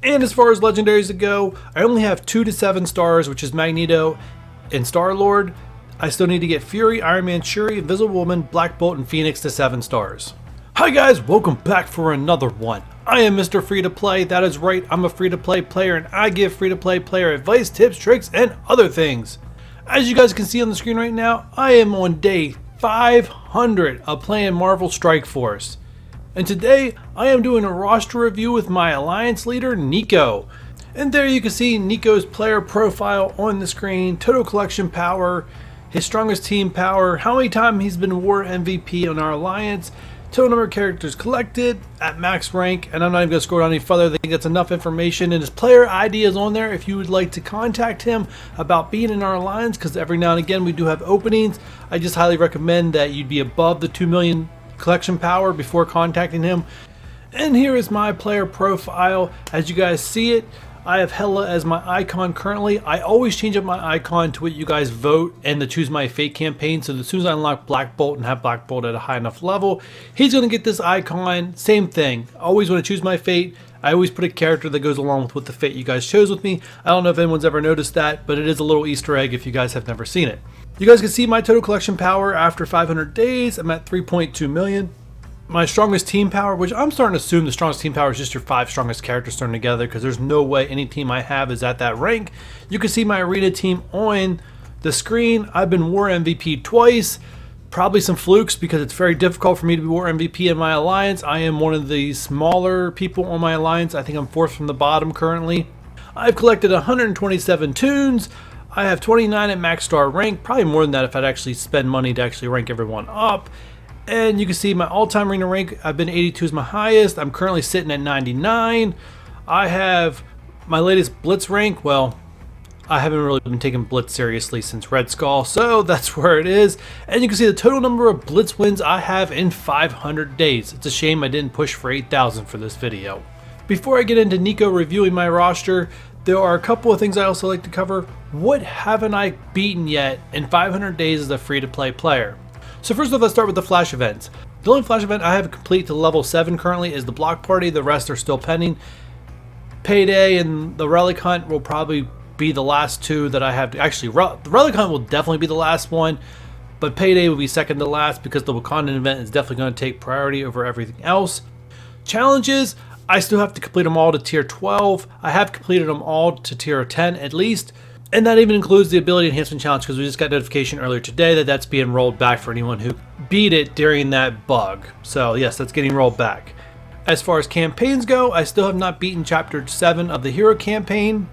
And as far as legendaries go, I only have 2 to 7 stars, which is Magneto and Star-Lord. I still need to get Fury, Iron Man, Shuri, Invisible Woman, Black Bolt, and Phoenix to 7 stars. Hi guys, welcome back for another one. I am Mr. Free-to-Play, that is right, I'm a free-to-play player and I give free-to-play player advice, tips, tricks, and other things. As you guys can see on the screen right now, I am on day 500 of playing Marvel Strike Force. And today, I am doing a roster review with my alliance leader, Nico. And there you can see Nico's player profile on the screen, total collection power, his strongest team power, how many times he's been war MVP on our alliance, total number of characters collected at max rank, and I'm not even going to scroll down any further. I think that's enough information, and his player ID is on there if you would like to contact him about being in our alliance, because every now and again we do have openings. I just highly recommend that you'd be above the 2 million collection power before contacting him. And here is my player profile. As you guys see it, I have Hela as my icon currently. I always change up my icon to what you guys vote and to choose my fate campaign. So as soon as I unlock Black Bolt and have Black Bolt at a high enough level, he's going to get this icon. Same thing. Always when I choose my fate, I always put a character that goes along with what the fate you guys chose with me. I don't know if anyone's ever noticed that, but it is a little Easter egg if you guys have never seen it. You guys can see my total collection power after 500 days. I'm at 3.2 million. My strongest team power, which I'm starting to assume the strongest team power is just your 5 strongest characters thrown together, because there's no way any team I have is at that rank. You can see my arena team on the screen. I've been war MVP twice. Probably some flukes because it's very difficult for me to be war MVP in my alliance. I am one of the smaller people on my alliance. I think I'm 4th from the bottom currently. I've collected 127 tunes. I have 29 at max star rank, probably more than that if I'd actually spend money to actually rank everyone up. And you can see my all-time arena rank, I've been 82 is my highest. I'm currently sitting at 99. I have my latest Blitz rank. Well, I haven't really been taking Blitz seriously since Red Skull, so that's where it is. And you can see the total number of Blitz wins I have in 500 days. It's a shame I didn't push for 8,000 for this video. Before I get into Nico reviewing my roster, there are a couple of things I also like to cover. What haven't I beaten yet in 500 days as a free-to-play player? So first off, let's start with the Flash events. The only Flash event I have complete to level 7 currently is the Block Party. The rest are still pending. Payday and the Relic Hunt will probably be the last 2 that I have. Actually, the Relic Hunt will definitely be the last one, but Payday will be second to last because the Wakandan event is definitely going to take priority over everything else. Challenges, I still have to complete them all to tier 12. I have completed them all to tier 10 at least. And that even includes the ability enhancement challenge, because we just got notification earlier today that that's being rolled back for anyone who beat it during that bug. So yes, that's getting rolled back. As far as campaigns go, I still have not beaten chapter 7 of the hero campaign.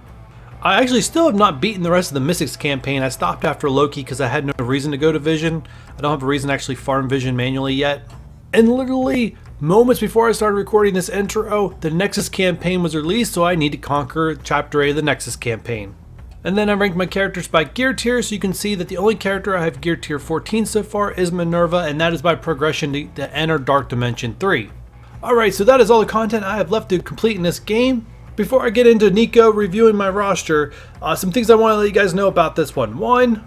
I actually still have not beaten the rest of the Mystics campaign. I stopped after Loki because I had no reason to go to Vision. I don't have a reason to actually farm Vision manually yet. And literally moments before I started recording this intro, the Nexus campaign was released, so I need to conquer chapter 8 of the Nexus campaign. And then I ranked my characters by gear tier, so you can see that the only character I have gear tier 14 so far is Minerva, and that is by progression to enter Dark Dimension 3. Alright, so that is all the content I have left to complete in this game. Before I get into Nico reviewing my roster, some things I want to let you guys know about this one. One,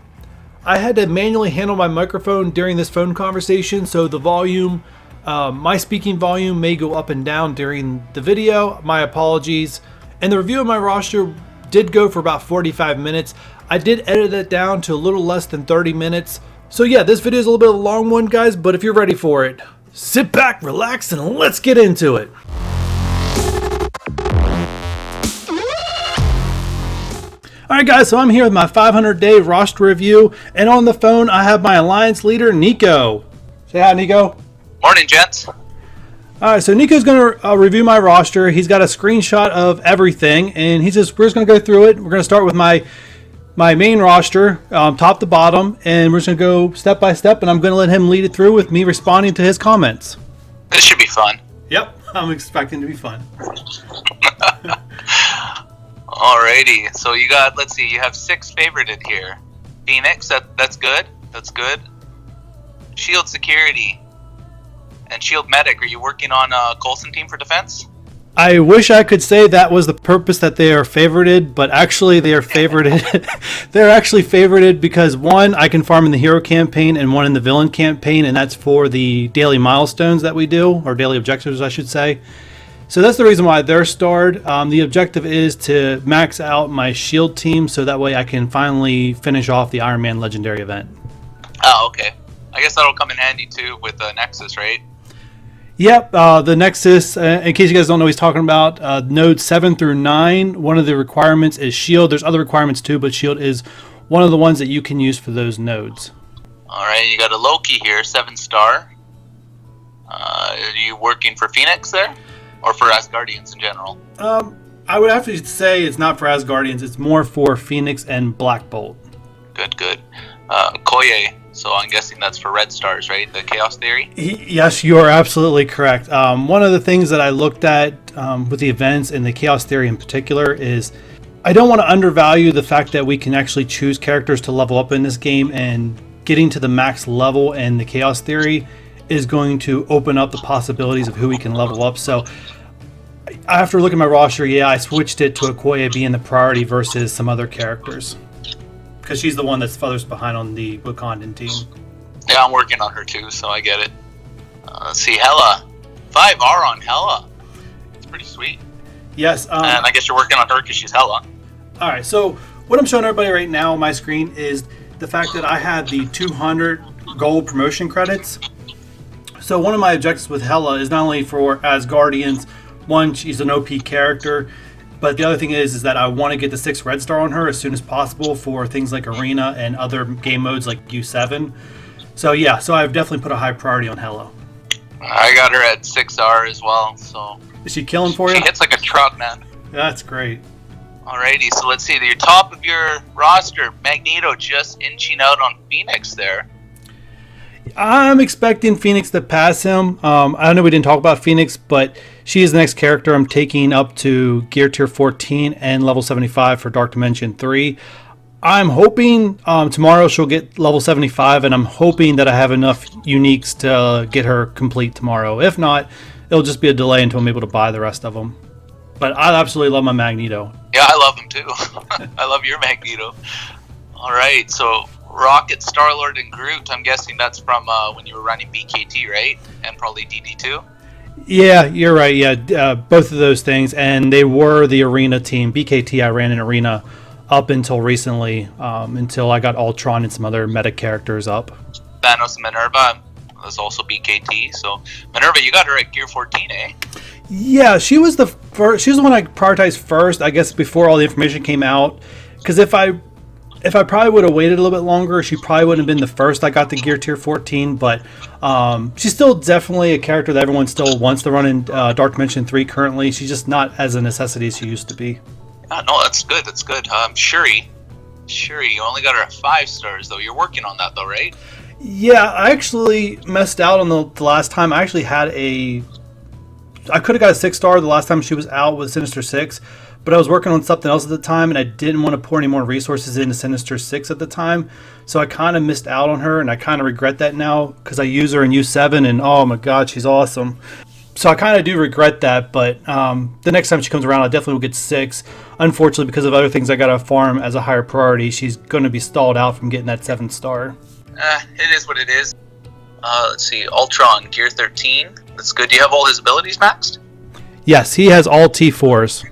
I had to manually handle my microphone during this phone conversation, so the volume, my speaking volume may go up and down during the video. My apologies. And the review of my roster did go for about 45 minutes. I did edit it down to a little less than 30 minutes. So yeah, this video is a little bit of a long one, guys, but if you're ready for it, sit back, relax, and let's get into it. Alright guys, so I'm here with my 500-day roster review, and on the phone I have my alliance leader, Nico. Say hi, Nico. Morning, gents. Alright, so Nico's going to review my roster. He's got a screenshot of everything, and we're just going to go through it. We're going to start with my main roster, top to bottom, and we're just going to go step by step, and I'm going to let him lead it through with me responding to his comments. This should be fun. Yep, I'm expecting to be fun. Alrighty, so you got, let's see, you have 6 favorited here. Phoenix, that's good. That's good. Shield Security and Shield Medic, are you working on a Coulson team for defense? I wish I could say that was the purpose that they are favorited, but actually they are favorited. They're actually favorited because one, I can farm in the hero campaign and one in the villain campaign, and that's for the daily milestones that we do, or daily objectives, I should say. So that's the reason why they're starred. The objective is to max out my shield team so that way I can finally finish off the Iron Man Legendary event. Oh, okay. I guess that'll come in handy too with the Nexus, right? Yep, the Nexus, in case you guys don't know what he's talking about, nodes 7 through 9, one of the requirements is shield. There's other requirements too, but shield is one of the ones that you can use for those nodes. Alright, you got a Loki here, 7-star. Are you working for Phoenix there? Or for Asgardians in general? I would have to say it's not for Asgardians, it's more for Phoenix and Black Bolt. Good. Koye, so I'm guessing that's for Red Stars, right? The Chaos Theory? Yes, you are absolutely correct. One of the things that I looked at with the events and the Chaos Theory in particular is I don't want to undervalue the fact that we can actually choose characters to level up in this game, and getting to the max level in the Chaos Theory is going to open up the possibilities of who we can level up. So after looking at my roster, I switched it to Okoye being the priority versus some other characters, because she's the one that's furthest behind on the Wakandan team. Yeah, I'm working on her too, so I get it. Let's see, Hela. 5R on Hela. It's pretty sweet. Yes. And I guess you're working on her because she's Hela. Alright, so what I'm showing everybody right now on my screen is the fact that I had the 200 gold promotion credits. So one of my objectives with Hela is not only for Asgardians, one, she's an OP character, but the other thing is that I want to get the 6 red star on her as soon as possible for things like Arena and other game modes like U7. So yeah, so I've definitely put a high priority on Hela. I got her at 6R as well, so... Is she killing for you? She hits like a truck, man. That's great. Alrighty, so let's see. Your top of your roster, Magneto just inching out on Phoenix there. I'm expecting Phoenix to pass him. I know we didn't talk about Phoenix, but she is the next character I'm taking up to Gear Tier 14 and level 75 for Dark Dimension 3. I'm hoping tomorrow she'll get level 75, and I'm hoping that I have enough uniques to get her complete tomorrow. If not, it'll just be a delay until I'm able to buy the rest of them. But I absolutely love my Magneto. Yeah, I love him too. I love your Magneto. Alright, so Rocket, Star-Lord, and Groot, I'm guessing that's from when you were running BKT, right? And probably DD2? Yeah, you're right. Yeah, both of those things. And they were the Arena team. BKT, I ran in Arena up until recently, until I got Ultron and some other meta characters up. Thanos and Minerva, that's also BKT. So, Minerva, you got her at Gear 14, eh? Yeah, she was the first. She was the one I prioritized first, I guess, before all the information came out. Because if I probably would have waited a little bit longer, she probably wouldn't have been the first I got to Gear Tier 14. But she's still definitely a character that everyone still wants to run in Dark Dimension 3 currently. She's just not as a necessity as she used to be. No, that's good. That's good. Shuri, you only got her at 5 stars, though. You're working on that, though, right? Yeah, I actually messed out on the last time. I actually had I could have got a 6-star the last time she was out with Sinister 6, but I was working on something else at the time, and I didn't want to pour any more resources into Sinister 6 at the time, so I kind of missed out on her, and I kind of regret that now, because I use her in U7, and oh my god, she's awesome. So I kind of do regret that, but the next time she comes around, I definitely will get 6. Unfortunately, because of other things I got to farm as a higher priority, she's going to be stalled out from getting that 7-star. It is what it is. Let's see, Ultron, Gear 13. That's good. Do you have all his abilities maxed? Yes, he has all T4s.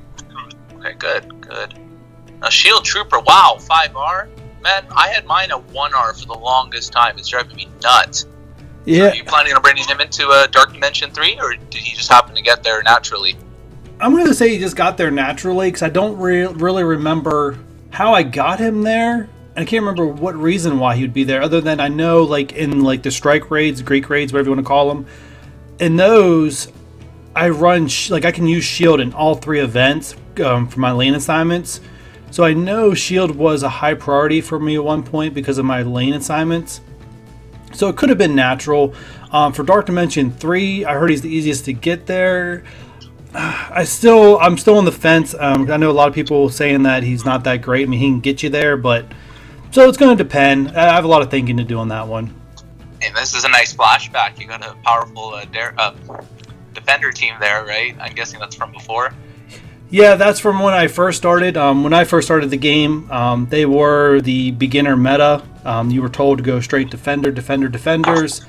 Okay, good. Now, Shield Trooper, wow, 5R? Man, I had mine at 1R for the longest time. It's driving me nuts. Yeah. So are you planning on bringing him into Dark Dimension 3, or did he just happen to get there naturally? I'm going to say he just got there naturally, because I don't really remember how I got him there. I can't remember what reason why he would be there, other than I know, like, in like the strike raids, Greek raids, whatever you want to call them, in those, I run, I can use shield in all 3 events for my lane assignments. So I know shield was a high priority for me at one point because of my lane assignments. So it could have been natural. For Dark Dimension 3, I heard he's the easiest to get there. I'm still on the fence. I know a lot of people saying that he's not that great. I mean, he can get you there, but so it's going to depend. I have a lot of thinking to do on that one. And this is a nice flashback. You got a powerful defender team there, right? I'm guessing that's from before. Yeah, that's from when I first started. When I first started the game, they were the beginner meta. You were told to go straight defenders.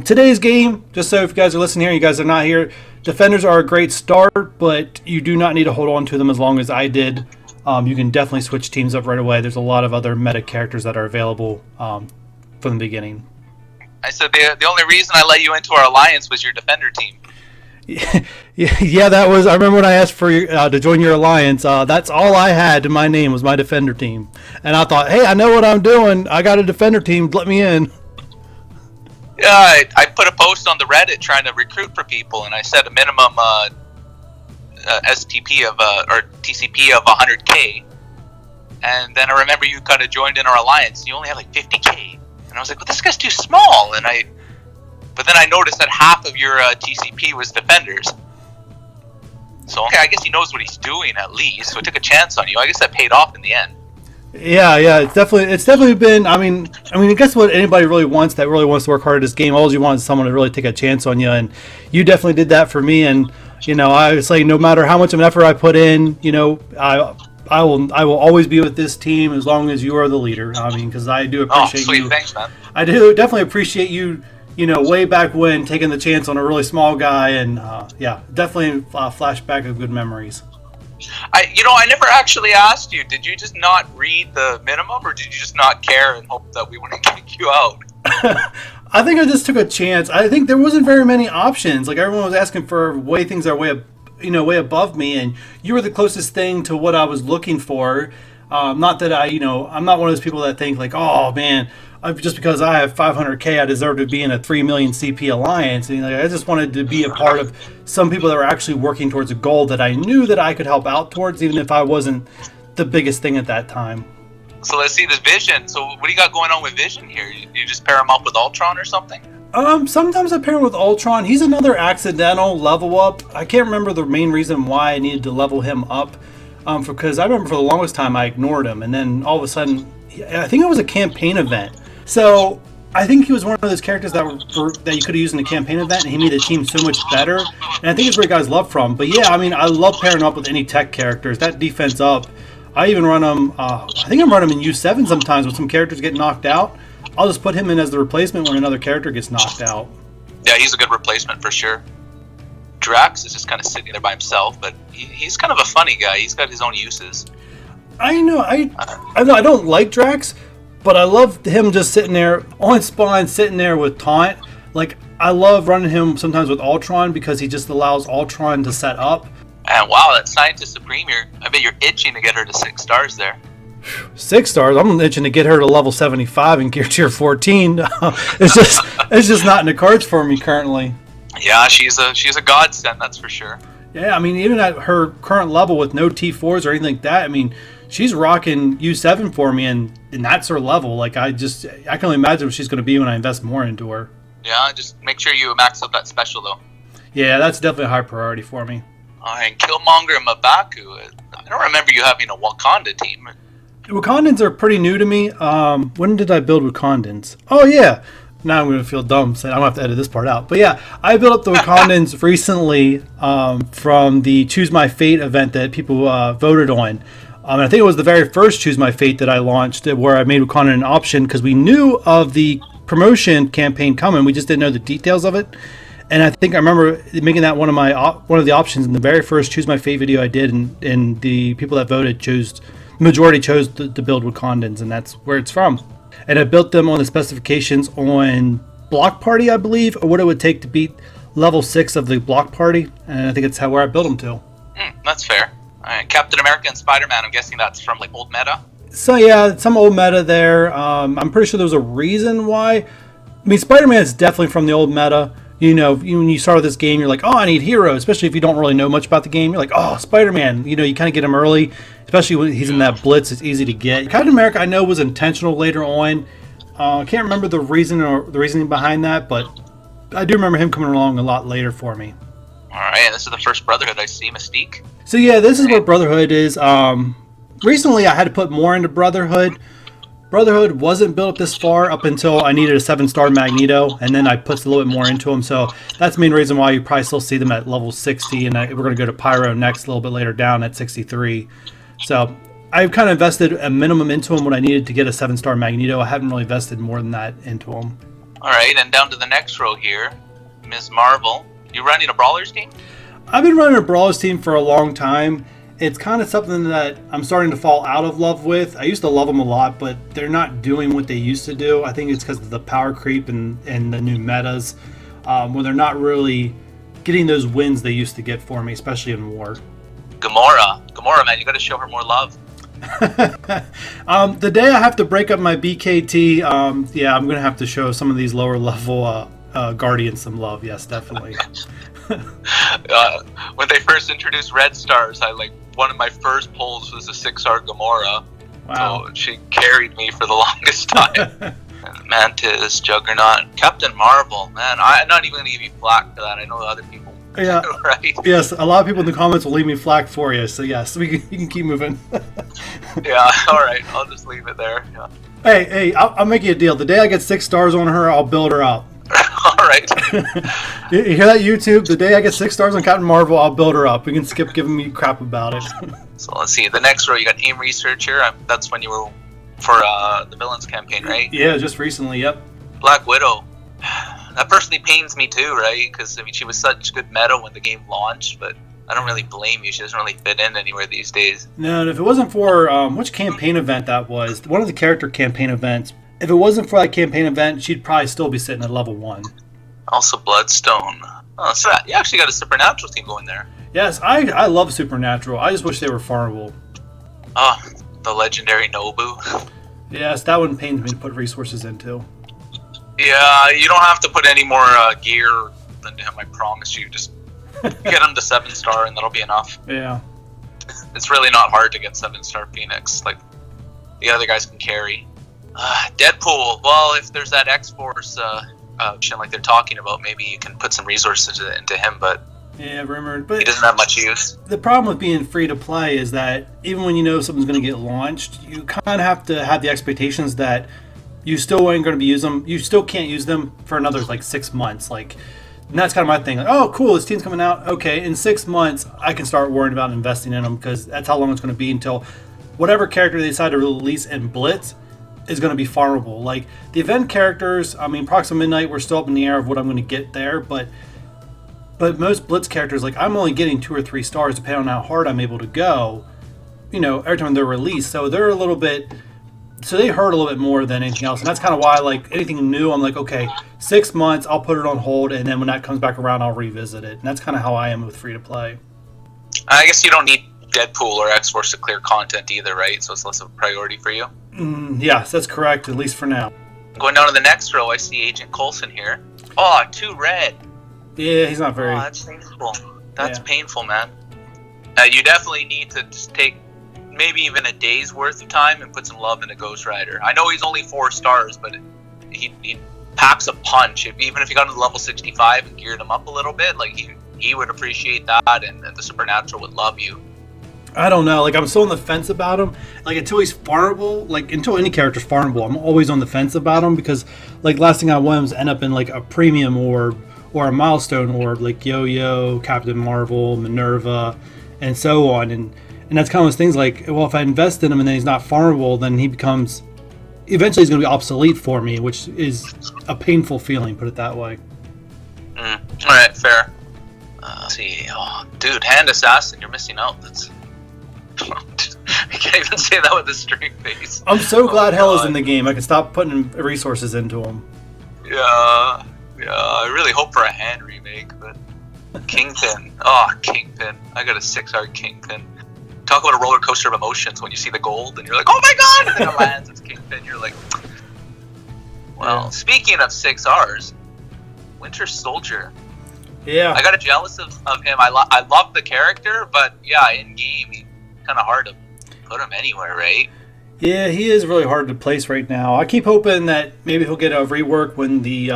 Today's game, just so if you guys are listening here, you guys are not here, defenders are a great start, but you do not need to hold on to them as long as I did. You can definitely switch teams up right away. There's a lot of other meta characters that are available from the beginning. I said the only reason I let you into our alliance was your defender team. Yeah, that was. I remember when I asked for to join your alliance. That's all I had in my name was my defender team, and I thought, hey, I know what I'm doing. I got a defender team. Let me in. Yeah, I put a post on the Reddit trying to recruit for people, and I set a minimum STP of or TCP of 100K, and then I remember you kind of joined in our alliance, and you only had like 50K, and I was like, well, this guy's too small, but then I noticed that half of your TCP was defenders. So okay, I guess he knows what he's doing at least. So I took a chance on you. I guess that paid off in the end. Yeah, it's definitely been. I mean, I guess what anybody really wants that really wants to work hard at this game, all you want is someone to really take a chance on you, and you definitely did that for me. And I was like, no matter how much of an effort I put in, I will always be with this team as long as you are the leader. I mean, because I do appreciate you. Sweet, thanks, man. I do definitely appreciate you. Way back when, taking the chance on a really small guy, and definitely flashback of good memories. I never actually asked you. Did you just not read the minimum, or did you just not care and hope that we wouldn't kick you out? I think I just took a chance. I think there wasn't very many options. Like everyone was asking for things that are way above me, and you were the closest thing to what I was looking for. Not that I'm not one of those people that think like, oh man, just because I have 500K, I deserve to be in a 3 million CP alliance. And I just wanted to be a part of some people that were actually working towards a goal that I knew that I could help out towards, even if I wasn't the biggest thing at that time. So let's see this Vision. So what do you got going on with Vision here? You just pair him up with Ultron or something? Sometimes I pair him with Ultron. He's another accidental level up. I can't remember the main reason why I needed to level him up. Because I remember for the longest time I ignored him, and then all of a sudden, I think it was a campaign event. So I think he was one of those characters that you could have used in a campaign event, and he made the team so much better. And I think it's where he got his love from. But yeah, I mean, I love pairing up with any tech characters. That defense up, I even run him. I think I'm running him in U7 sometimes when some characters get knocked out. I'll just put him in as the replacement when another character gets knocked out. Yeah, he's a good replacement for sure. Drax is just kind of sitting there by himself, but he's kind of a funny guy. He's got his own uses. I know. I don't like Drax, but I love him just sitting there on spawn, sitting there with taunt. Like, I love running him sometimes with Ultron because he just allows Ultron to set up. And wow, that Scientist Supreme, I bet you're itching to get her to 6 stars there. 6 stars? I'm itching to get her to level 75 and gear tier 14. It's just not in the cards for me currently. Yeah, she's a godsend, that's for sure. Yeah, I mean, even at her current level with no T4s or anything like that, I mean, she's rocking U7 for me, and that's her level. Like, I can only imagine what she's going to be when I invest more into her. Yeah, just make sure you max out that special, though. Yeah, that's definitely a high priority for me. And Killmonger and M'Baku, I don't remember you having a Wakanda team. Wakandans are pretty new to me. When did I build Wakandans? Oh, yeah. Now I'm going to feel dumb saying I'm going to have to edit this part out. But yeah, I built up the Wakandans recently from the Choose My Fate event that people voted on. And I think it was the very first Choose My Fate that I launched where I made Wakandan an option because we knew of the promotion campaign coming. We just didn't know the details of it. And I think I remember making that one of the options in the very first Choose My Fate video I did. And the people that voted majority chose to build Wakandans, and that's where it's from. And I built them on the specifications on Block Party, I believe, or what it would take to beat level 6 of the Block Party. And I think it's where I built them to. That's fair. Captain America and Spider-Man, I'm guessing that's from like old meta? So yeah, some old meta there. I'm pretty sure there was a reason why. I mean, Spider-Man is definitely from the old meta. When you start this game, you're like, oh, I need heroes, especially if you don't really know much about the game. You're like, oh, Spider-Man. You kind of get him early, especially when he's in that blitz. It's easy to get. Captain America, I know, was intentional later on. I can't remember the reasoning behind that, but I do remember him coming along a lot later for me. All right, and this is the first Brotherhood I see, Mystique. So yeah, this is what Brotherhood is. Recently, I had to put more into Brotherhood. Brotherhood wasn't built up this far up until I needed a 7-star Magneto, and then I put a little bit more into them. So that's the main reason why you probably still see them at level 60, and we're going to go to Pyro next a little bit later down at 63. So I've kind of invested a minimum into them when I needed to get a 7-star Magneto. I haven't really invested more than that into them. All right, and down to the next row here, Ms. Marvel. You running a Brawlers team? I've been running a Brawlers team for a long time. It's kind of something that I'm starting to fall out of love with. I used to love them a lot, but they're not doing what they used to do. I think it's because of the power creep and the new metas, where they're not really getting those wins they used to get for me, especially in War. Gamora, man, you got to show her more love. The day I have to break up my BKT, yeah, I'm going to have to show some of these lower level Guardians some love. Yes, definitely. When they first introduced Red Stars, one of my first polls was a 6-star Gamora. Wow. So she carried me for the longest time. Mantis, Juggernaut, Captain Marvel, man, I'm not even going to give you flack for that. I know other people. Yeah. Right? Yes, a lot of people in the comments will leave me flack for you. So yes, you can keep moving. Yeah, all right. I'll just leave it there. Yeah. Hey, I'll make you a deal. The day I get 6 stars on her, I'll build her up. All right. You hear that, YouTube? The day I get 6 stars on Captain Marvel, I'll build her up. We can skip giving me crap about it. So let's see. The next row, you got Aim Researcher. That's when you were for the Villains campaign, right? Yeah, just recently, yep. Black Widow. That personally pains me too, right? Because, I mean, she was such good meta when the game launched, but I don't really blame you. She doesn't really fit in anywhere these days. No, and if it wasn't for, which campaign event that was, one of the character campaign events, if it wasn't for that campaign event, she'd probably still be sitting at level 1. Also Bloodstone. Oh, so you actually got a Supernatural team going there. Yes, I love Supernatural. I just wish they were farmable. Oh, the legendary Nobu. Yes, that one pains me to put resources into. Yeah, you don't have to put any more gear than him, I promise you. Just get him to 7-star and that'll be enough. Yeah. It's really not hard to get 7-star Phoenix. Like, the other guys can carry. Deadpool. Well, if there's that X-Force option like they're talking about, maybe you can put some resources into him, but yeah, rumored. But he doesn't have much use. The problem with being free to play is that even when you know something's going to get launched, you kind of have to have the expectations that you still ain't going to be using them. You still can't use them for another 6 months. And that's kind of my thing. Like, oh, cool, this team's coming out. Okay, in 6 months, I can start worrying about investing in them because that's how long it's going to be until whatever character they decide to release in Blitz is going to be farmable. Like the event characters, I mean, Proxima Midnight, we're still up in the air of what I'm going to get there, but most Blitz characters, I'm only getting 2 or 3 stars depending on how hard I'm able to go, every time they're released. So they're a little bit, so they hurt a little bit more than anything else. And that's kind of why, anything new, I'm like, okay, 6 months, I'll put it on hold, and then when that comes back around, I'll revisit it. And that's kind of how I am with free to play. I guess you don't need Deadpool or X-Force to clear content either, right? So it's less of a priority for you? Yes, that's correct, at least for now. Going down to the next row, I see Agent Coulson here. Oh, 2 red. Yeah, he's not very... Oh, that's painful. That's painful, man. You definitely need to just take maybe even a day's worth of time and put some love into Ghost Rider. I know he's only 4 stars, but he packs a punch. Even if he got to level 65 and geared him up a little bit, he would appreciate that, and the Supernatural would love you. I don't know. I'm so on the fence about him. Until he's farmable, until any character's farmable, I'm always on the fence about him because, last thing I want him is end up in, a premium orb or a milestone orb, Yo-Yo, Captain Marvel, Minerva, and so on. And that's kind of those things well, if I invest in him and then he's not farmable, then he becomes, eventually he's going to be obsolete for me, which is a painful feeling, put it that way. All right, fair. Let's see. Oh, dude, Hand Assassin, you're missing out. That's... I can't even say that with a straight face. I'm so glad Hell is in the game. I can stop putting resources into him. Yeah, I really hope for a Hand remake, but Kingpin. Oh, Kingpin. I got a 6-star Kingpin. Talk about a roller coaster of emotions when you see the gold and you're like, oh my god! And then it lands, it's Kingpin. You're like, well, speaking of 6Rs, Winter Soldier. Yeah. I got jealous of him. I love the character, but yeah, in game, he's kind of hard to put him anywhere, right? Yeah, he is really hard to place right now. I keep hoping that maybe he'll get a rework when the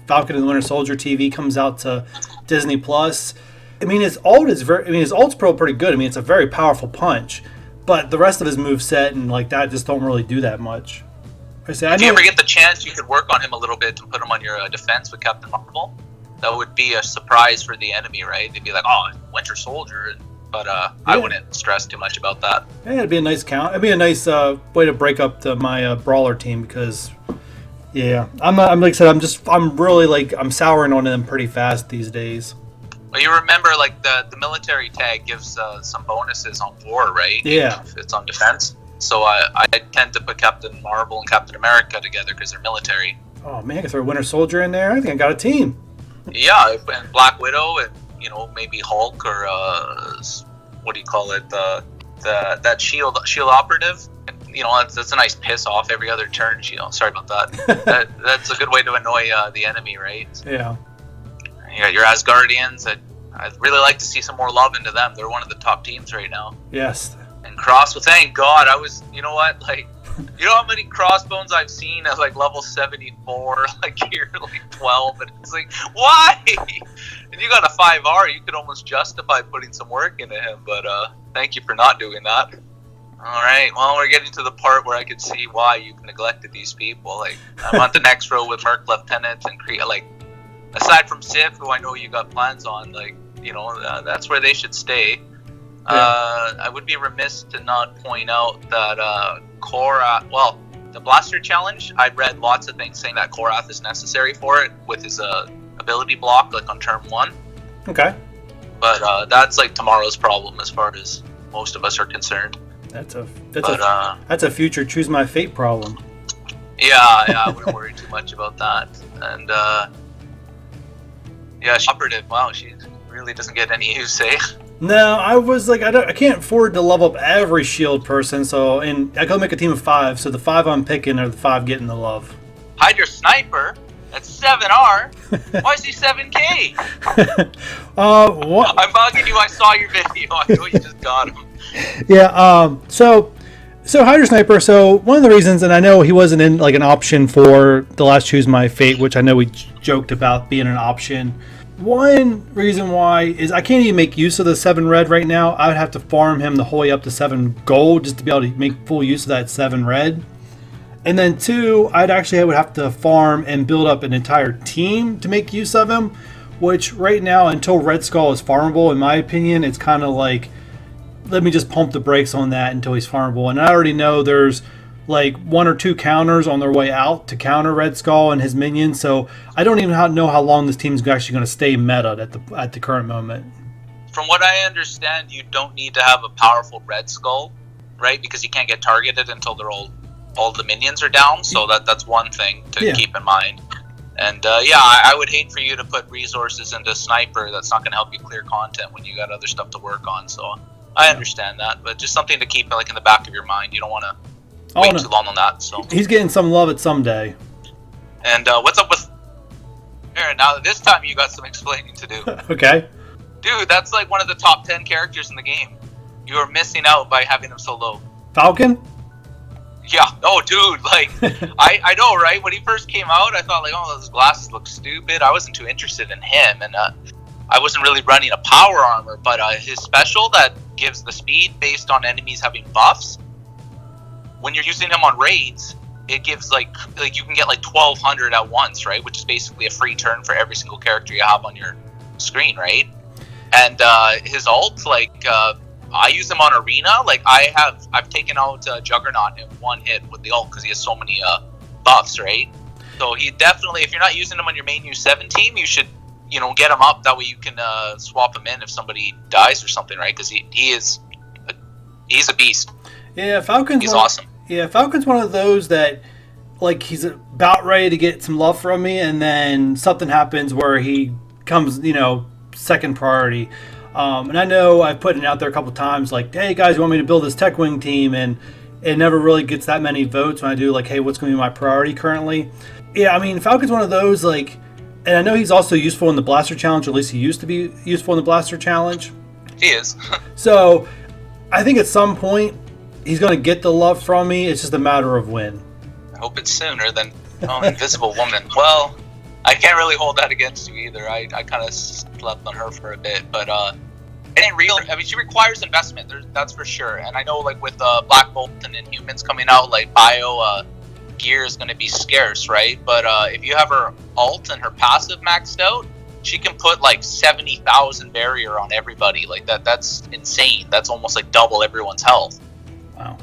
Falcon and the Winter Soldier TV comes out to Disney Plus. I mean, his ult's pretty good. I mean, it's a very powerful punch, but the rest of his moveset and that just don't really do that much. If you ever get the chance, you could work on him a little bit and put him on your defense with Captain Marvel. That would be a surprise for the enemy, right? They'd be like, "Oh, Winter Soldier," but I wouldn't stress too much about that. Yeah, it'd be a nice count. It'd be a nice way to break up my brawler team because Yeah, I'm like I said, I'm really like I'm souring on them pretty fast these days. Well, you remember like the military tag gives some bonuses on war, right? Yeah. If it's on defense. So I tend to put Captain Marvel and Captain America together because they're military. Oh man, I can throw Winter Soldier in there. I think I got a team. Yeah, and Black Widow, and maybe Hulk or what do you call it? That shield operative. That's a nice piss off every other turn. Sorry about that. That's a good way to annoy the enemy, right? Yeah. You got your Asgardians. I'd really like to see some more love into them. They're one of the top teams right now. Yes. And well, thank God. You know what? Like, you know how many crossbones I've seen at like level 74, like here, like 12, and it's like, why? And you got a 5R, you could almost justify putting some work into him, but thank you for not doing that. All right, well, we're getting to the part where I can see why you've neglected these people. Like, I'm on the next row with Merc Lieutenant and like, aside from Sif, who I know you got plans on, like, that's where they should stay. Yeah. I would be remiss to not point out that the Blaster Challenge, I read lots of things saying that Korath is necessary for it with his ability block, like on turn 1. Okay. But that's like tomorrow's problem as far as most of us are concerned. That's a future choose my fate problem. Yeah, I wouldn't worry too much about that. And operative. Wow, she really doesn't get any use, eh? No, I was like, I can't afford to level up every shield person, and I gotta make a team of 5. So the 5 I'm picking are the 5 getting the love. Hydra Sniper. That's 7R. Why is he 7K? What? I'm bugging you. I saw your video. I know you just got him. Yeah. So Hydra Sniper. So one of the reasons, and I know he wasn't in like an option for the last Choose My Fate, which I know we joked about being an option. One reason why is I can't even make use of the 7 red right now. I would have to farm him the whole way up to 7 gold just to be able to make full use of that 7 red. And then 2, would have to farm and build up an entire team to make use of him, which right now, until Red Skull is farmable, in my opinion, it's kind of like, let me just pump the brakes on that until he's farmable. And I already know there's like 1 or 2 counters on their way out to counter Red Skull and his minions, so I don't even know how long this team's actually going to stay meta at the current moment. From what I understand, you don't need to have a powerful Red Skull, right? Because you can't get targeted until all the minions are down, so that's one thing to keep in mind. And I would hate for you to put resources into Sniper that's not going to help you clear content when you got other stuff to work on, so I understand that, but just something to keep like in the back of your mind. You don't want to wait too long on that. So he's getting some love at some day. And what's up with Aaron? Now this time you got some explaining to do. Okay. Dude, that's like one of the top 10 characters in the game. You are missing out by having him so low. Falcon? Yeah. Oh, dude. Like, I know, right? When he first came out, I thought like, oh, those glasses look stupid. I wasn't too interested in him, and I wasn't really running a power armor. But his special that gives the speed based on enemies having buffs. When you're using him on raids, it gives like you can get like 1,200 at once, right? Which is basically a free turn for every single character you have on your screen, right? And his ult, like I use him on arena. Like I've taken out Juggernaut in one hit with the ult because he has so many buffs, right? So he definitely, if you're not using him on your main U7 team, you should get him up. That way you can swap him in if somebody dies or something, right? Because he's a beast. Yeah, Falcon's awesome. Yeah, Falcon's one of those that, like, he's about ready to get some love from me, and then something happens where he comes, second priority. And I know I've put it out there a couple times, like, hey, guys, you want me to build this Tech Wing team? And it never really gets that many votes when I do, like, hey, what's going to be my priority currently? Yeah, I mean, Falcon's one of those, like, and I know he's also useful in the Blaster Challenge, or at least he used to be useful in the Blaster Challenge. He is. So, I think at some point, he's going to get the love from me. It's just a matter of when. I hope it's sooner than Invisible Woman. Well, I can't really hold that against you either. I kind of slept on her for a bit, but it ain't real. I mean, she requires investment. That's for sure. And I know, like with Black Bolt and Inhumans coming out, like bio gear is going to be scarce, right? But if you have her ult and her passive maxed out, she can put like 70,000 barrier on everybody. Like that's insane. That's almost like double everyone's health. Wow.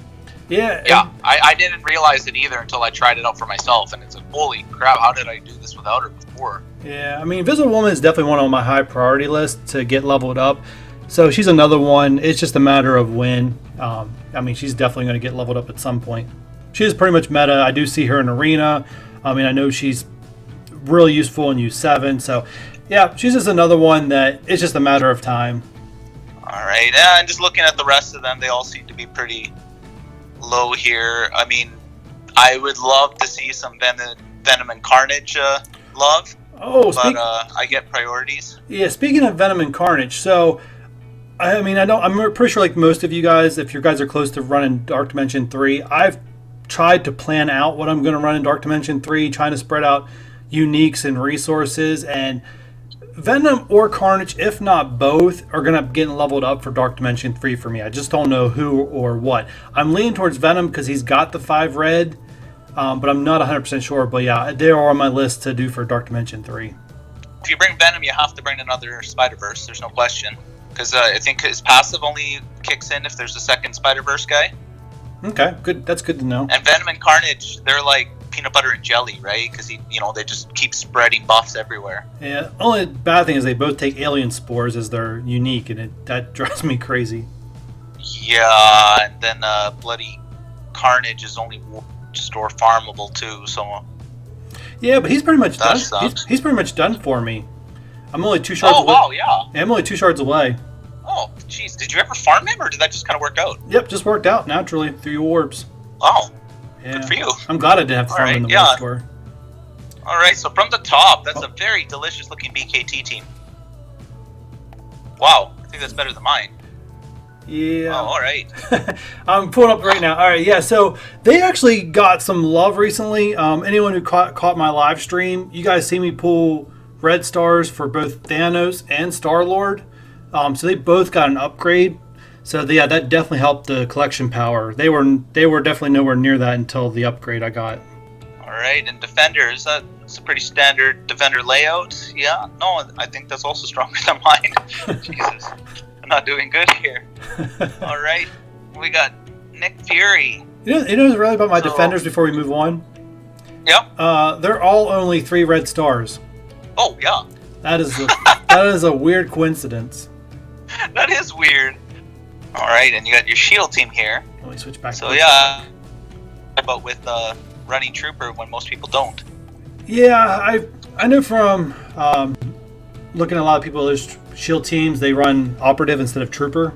Yeah. Yeah, I didn't realize it either until I tried it out for myself, and it's like, holy crap, how did I do this without her before? Yeah, I mean, Invisible Woman is definitely one on my high priority list to get leveled up. So she's another one. It's just a matter of when. I mean, she's definitely going to get leveled up at some point. She is pretty much meta. I do see her in Arena. I mean, I know she's really useful in U7. So, yeah, she's just another one that it's just a matter of time. All right, and just looking at the rest of them, they all seem to be pretty low here. I mean, I would love to see some Venom and Carnage love. Oh, but I get priorities. Yeah, speaking of Venom and Carnage, so I mean, I'm pretty sure, like most of you guys, if you guys are close to running Dark Dimension 3, I've tried to plan out what I'm going to run in Dark Dimension 3, trying to spread out uniques and resources, and Venom or Carnage, if not both, are going to get leveled up for Dark Dimension 3 for me. I just don't know who or what. I'm leaning towards Venom because he's got the 5 red, but I'm not 100% sure. But yeah, they are on my list to do for Dark Dimension 3. If you bring Venom, you have to bring another Spider-Verse. There's no question. Because I think his passive only kicks in if there's a second Spider-Verse guy. Okay, good. That's good to know. And Venom and Carnage, they're like peanut butter and jelly, right? Because they just keep spreading buffs everywhere. Yeah. Only bad thing is they both take alien spores as their unique, and that drives me crazy. Yeah, and then bloody Carnage is only store farmable too. So. Yeah, but he's pretty much done. He's pretty much done for me. I'm only 2 shards. Oh wow, yeah. I'm only 2 shards away. Oh, jeez. Did you ever farm him, or did that just kind of work out? Yep, just worked out naturally through orbs. Oh. Yeah. Good for you. I'm glad I didn't have to farm in the world store. All right, so from the top, that's a very delicious-looking BKT team. Wow, I think that's better than mine. Yeah. Oh, all right. I'm pulling up right now. All right, yeah. So they actually got some love recently. Anyone who caught my live stream, you guys see me pull red stars for both Thanos and Star-Lord. So they both got an upgrade. So yeah, that definitely helped the collection power. They were definitely nowhere near that until the upgrade I got. All right, and Defenders, that's a pretty standard Defender layout. Yeah, no, I think that's also stronger than mine. Jesus, I'm not doing good here. All right, we got Nick Fury. You know what's really about my Defenders before we move on? Yep. They're all only 3 red stars. Oh, yeah. That is a weird coincidence. That is weird. All right, and you got your shield team here. Let me switch back. So yeah, but with running Trooper when most people don't. Yeah, I know from looking at a lot of people's shield teams, they run Operative instead of Trooper.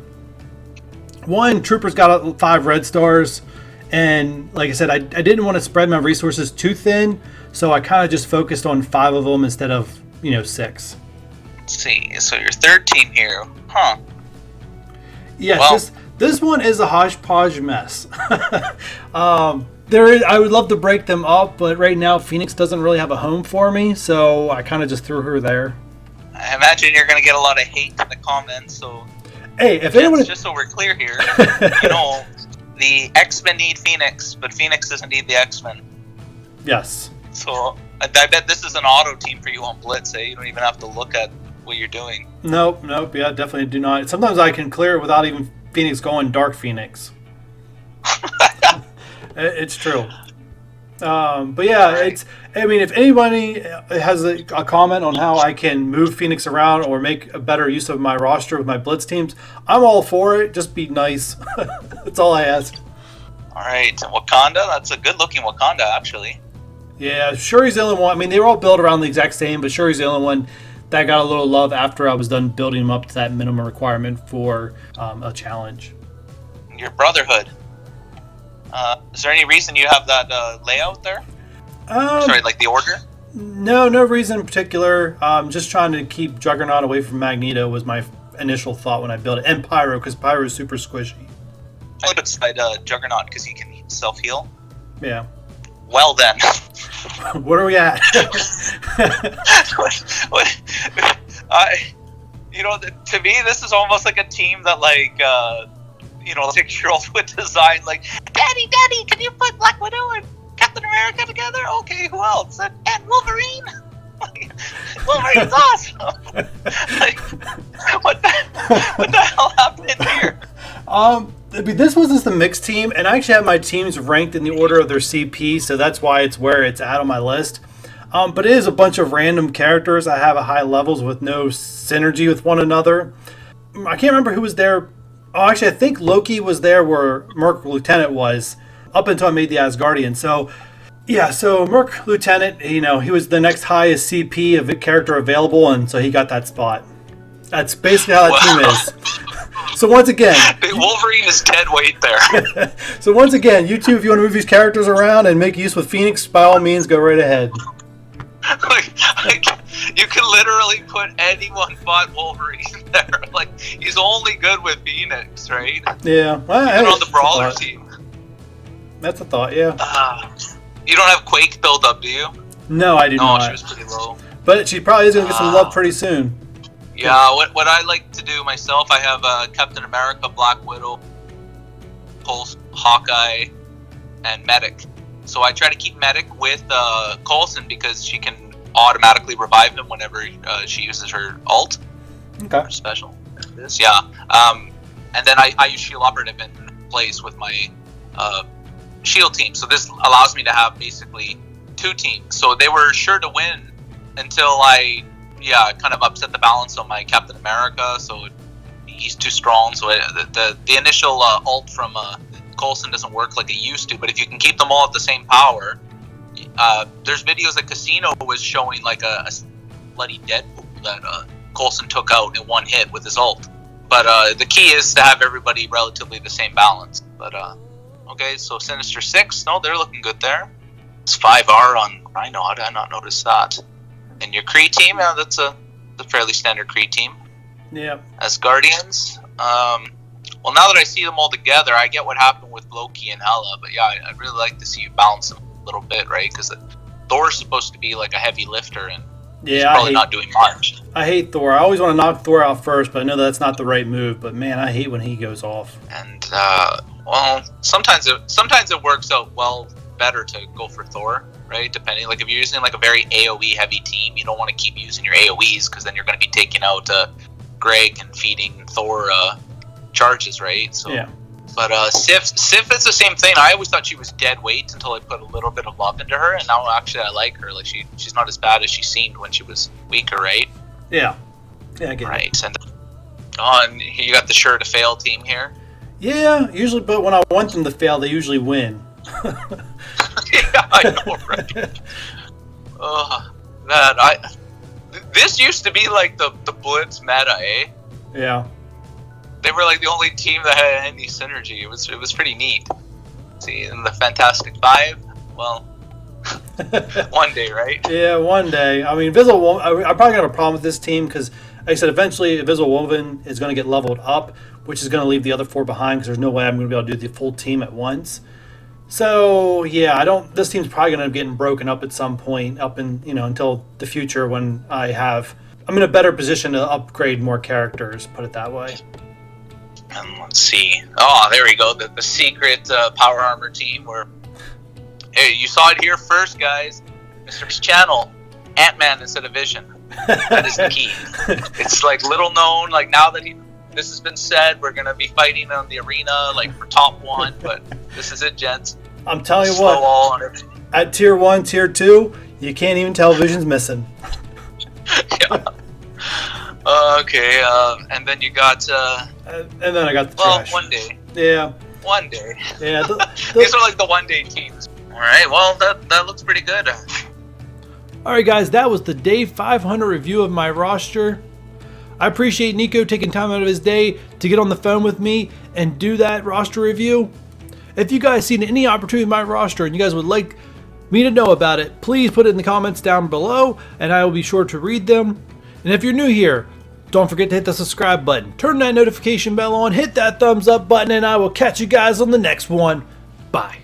One, Trooper's got 5 red stars, and like I said, I didn't want to spread my resources too thin, so I kind of just focused on 5 of them instead of 6. Let's see, so your third team here, huh? Yes, well, this one is a hodgepodge mess. I would love to break them up, but right now Phoenix doesn't really have a home for me, so I kind of just threw her there. I imagine you're going to get a lot of hate in the comments, so... Hey, if anyone... Just so we're clear here, the X-Men need Phoenix, but Phoenix doesn't need the X-Men. Yes. So, I bet this is an auto team for you on Blitz, eh? You don't even have to look at what you're doing. Nope, yeah, definitely do not. Sometimes I can clear it without even Phoenix going Dark Phoenix. It's true. But yeah, right. If anybody has a comment on how I can move Phoenix around or make a better use of my roster with my Blitz teams, I'm all for it. Just be nice. That's all I ask. All right, Wakanda, that's a good-looking Wakanda, actually. Yeah, Shuri's the only one. I mean, they were all built around the exact same, but Shuri's the only one that got a little love after I was done building them up to that minimum requirement for a challenge. Your Brotherhood. Is there any reason you have that layout there? Sorry, like the order? No reason in particular. Just trying to keep Juggernaut away from Magneto was my initial thought when I built it. And Pyro, because Pyro is super squishy. I put aside Juggernaut because he can self-heal. Yeah. Well then. What are we at? To me, this is almost like a team that, like, 6-year-old would design, like, Daddy, can you put Black Widow and Captain America together? Okay, who else? And Wolverine? Wolverine's awesome! Like, what the hell happened here? This was just the mixed team, and I actually have my teams ranked in the order of their CP, so that's why it's where it's at on my list. But it is a bunch of random characters I have at high levels with no synergy with one another. I can't remember who was there. Oh, actually, I think Loki was there where Merc Lieutenant was, up until I made the Asgardian. So, yeah, so Merc Lieutenant, he was the next highest CP of a character available, and so he got that spot. That's basically how that team is. So once again... Wolverine is dead weight there. So once again, you two, if you want to move these characters around and make use with Phoenix, by all means, go right ahead. like, you can literally put anyone but Wolverine there. Like, he's only good with Phoenix, right? Yeah. Well, even on the Brawler team. That's a thought, yeah. You don't have Quake build up, do you? No, I do not. No, she was pretty low. But she probably is going to get some love pretty soon. Yeah, what I like to do myself, I have Captain America, Black Widow, Pulse, Hawkeye, and Medic. So I try to keep Medic with Coulson because she can automatically revive him whenever she uses her ult. Okay. Her special. Yeah. And then I use Shield Operative in place with my Shield team. So this allows me to have basically two teams. So they were sure to win until I kind of upset the balance on my Captain America. So he's too strong. So the initial ult from Coulson doesn't work like it used to. But if you can keep them all at the same power, there's videos that Casino was showing like a bloody Deadpool that Coulson took out in one hit with his ult. But the key is to have everybody relatively the same balance. But okay, so Sinister Six, no, they're looking good there. It's 5R on Rhino. How did I not notice that? And your Kree team, that's a fairly standard Kree team. Yeah. As Guardians, well, now that I see them all together, I get what happened with Loki and Hela. But yeah, I'd really like to see you balance them a little bit, right? Because Thor's supposed to be like a heavy lifter, and he's probably not doing much. I hate Thor. I always want to knock Thor out first, but I know that's not the right move. But man, I hate when he goes off. And well, sometimes it works out better to go for Thor, right? Depending, like if you're using like a very AOE heavy team, you don't want to keep using your AOEs because then you're going to be taking out Greg and feeding Thor charges, right? So, yeah. But Sif is the same thing. I always thought she was dead weight until I put a little bit of love into her, and now actually I like her. Like she's not as bad as she seemed when she was weaker, right? Yeah. Yeah, I get it. Right. And you got the sure to fail team here. Yeah, usually, but when I want them to fail, they usually win. Yeah, I know, right? This used to be like the Blitz meta, eh? Yeah. They were like the only team that had any synergy. It was pretty neat. See, in the Fantastic Five, well, one day, right? Yeah, one day. I mean, Invisible Woman, I'm probably going to have a problem with this team because, like I said, eventually Invisible Woman is going to get leveled up, which is going to leave the other four behind because there's no way I'm going to be able to do the full team at once. So, yeah, this team's probably going to end up getting broken up at some point until the future when I'm in a better position to upgrade more characters, put it that way. And let's see. Oh, there we go. The secret Power Armor team where... Hey, you saw it here first, guys. Mr. Channel, Ant-Man instead of Vision. That is the key. It's like little known, like now that this has been said, we're going to be fighting on the arena, like for top 1, but this is it, gents. I'm telling you what, at tier 1, tier 2, you can't even tell Vision's missing. Yeah. Okay, and then you got... and then I got the trash. One day. Yeah. One day. Yeah. These are like the one-day teams. All right, well, that looks pretty good. All right, guys, that was the day 500 review of my roster. I appreciate Nico taking time out of his day to get on the phone with me and do that roster review. If you guys seen any opportunity in my roster and you guys would like me to know about it, please put it in the comments down below and I will be sure to read them. And if you're new here, don't forget to hit the subscribe button, turn that notification bell on, hit that thumbs up button, and I will catch you guys on the next one. Bye.